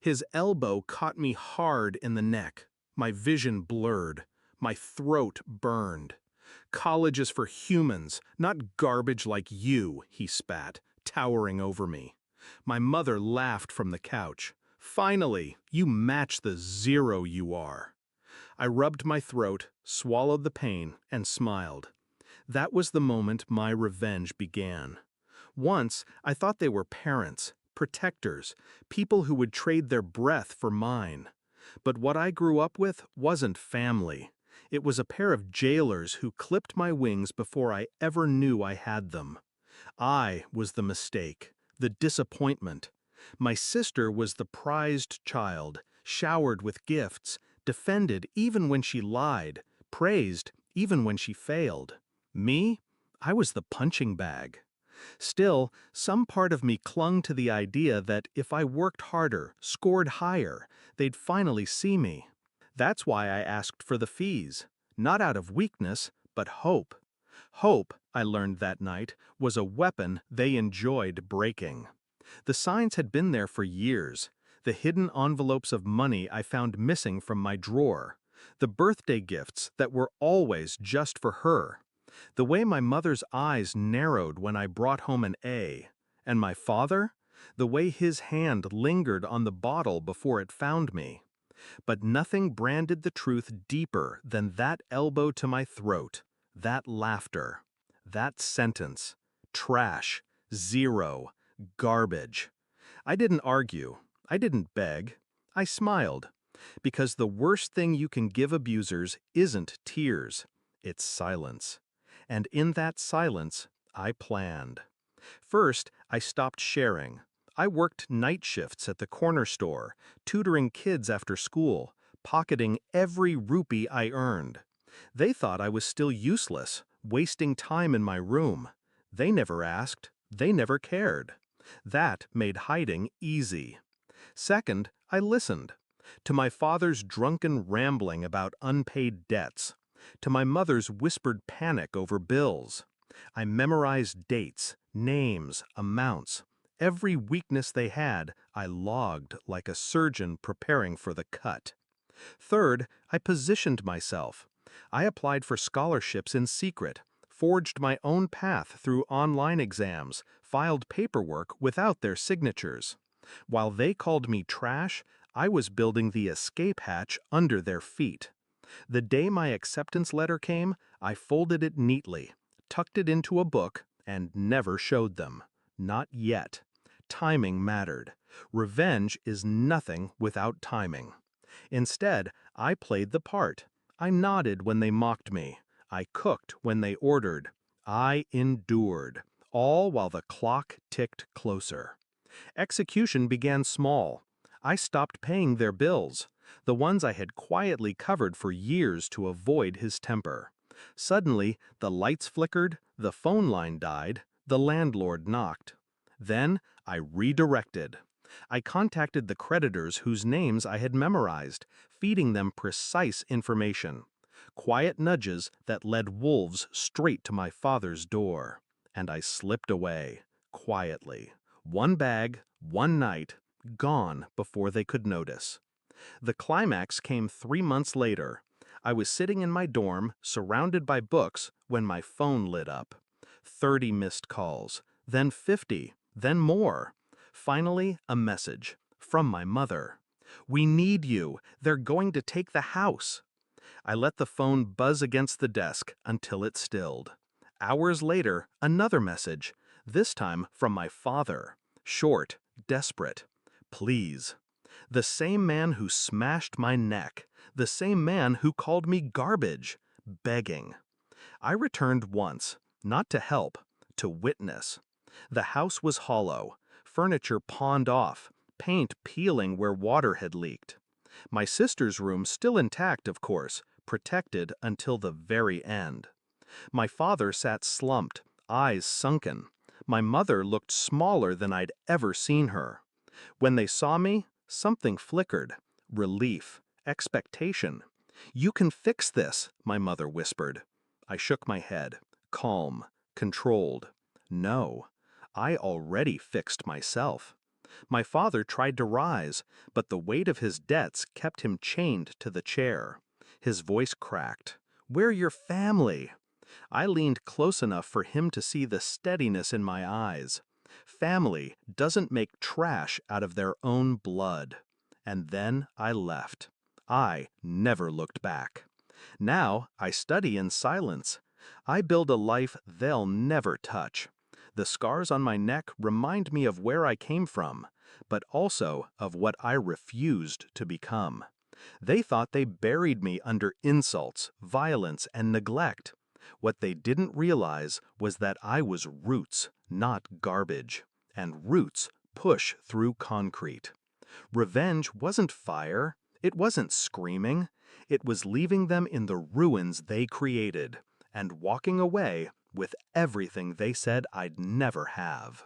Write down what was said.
His elbow caught me hard in the neck. My vision blurred. My throat burned. "College is for humans, not garbage like you," he spat, towering over me. My mother laughed from the couch. "Finally, you match the zero you are." I rubbed my throat, swallowed the pain, and smiled. That was the moment my revenge began. Once, I thought they were parents, protectors, people who would trade their breath for mine. But what I grew up with wasn't family. It was a pair of jailers who clipped my wings before I ever knew I had them. I was the mistake, the disappointment. My sister was the prized child, showered with gifts, defended even when she lied, praised even when she failed. Me? I was the punching bag. Still, some part of me clung to the idea that if I worked harder, scored higher, they'd finally see me. That's why I asked for the fees, not out of weakness, but hope. Hope, I learned that night, was a weapon they enjoyed breaking. The signs had been there for years. The hidden envelopes of money I found missing from my drawer. The birthday gifts that were always just for her. The way my mother's eyes narrowed when I brought home an A. And my father? The way his hand lingered on the bottle before it found me. But nothing branded the truth deeper than that elbow to my throat, that laughter, that sentence. Trash, zero, garbage. I didn't argue. I didn't beg. I smiled. Because the worst thing you can give abusers isn't tears. It's silence. And in that silence, I planned. First, I stopped sharing. I worked night shifts at the corner store, tutoring kids after school, pocketing every rupee I earned. They thought I was still useless, wasting time in my room. They never asked. They never cared. That made hiding easy. Second, I listened. To my father's drunken rambling about unpaid debts. To my mother's whispered panic over bills. I memorized dates, names, amounts. Every weakness they had, I logged like a surgeon preparing for the cut. Third, I positioned myself. I applied for scholarships in secret, forged my own path through online exams, filed paperwork without their signatures. While they called me trash, I was building the escape hatch under their feet. The day my acceptance letter came, I folded it neatly, tucked it into a book, and never showed them. Not yet. Timing mattered. Revenge is nothing without timing. Instead, I played the part. I nodded when they mocked me. I cooked when they ordered. I endured, all while the clock ticked closer. Execution began small. I stopped paying their bills, the ones I had quietly covered for years to avoid his temper. Suddenly, the lights flickered, the phone line died, the landlord knocked. Then, I redirected. I contacted the creditors whose names I had memorized, feeding them precise information. Quiet nudges that led wolves straight to my father's door. And I slipped away, quietly. One bag, one night, gone before they could notice. The climax came 3 months later. I was sitting in my dorm, surrounded by books, when my phone lit up. 30 missed calls, then 50, then more. Finally, a message from my mother. "We need you. They're going to take the house." I let the phone buzz against the desk until it stilled. Hours later, another message, this time from my father. Short, desperate. "Please." The same man who smashed my neck, the same man who called me garbage, begging. I returned once, not to help, to witness. The house was hollow, furniture pawned off, paint peeling where water had leaked. My sister's room still intact, of course, protected until the very end. My father sat slumped, eyes sunken. My mother looked smaller than I'd ever seen her. When they saw me, something flickered. Relief, expectation. "You can fix this," my mother whispered. I shook my head, calm, controlled. No, I already fixed myself. My father tried to rise, but the weight of his debts kept him chained to the chair. His voice cracked. "We're your family." I leaned close enough for him to see the steadiness in my eyes. Family doesn't make trash out of their own blood. And then I left. I never looked back. Now I study in silence. I build a life they'll never touch. The scars on my neck remind me of where I came from, but also of what I refused to become. They thought they buried me under insults, violence, and neglect. What they didn't realize was that I was roots, not garbage, and roots push through concrete. Revenge wasn't fire, it wasn't screaming, it was leaving them in the ruins they created, and walking away with everything they said I'd never have.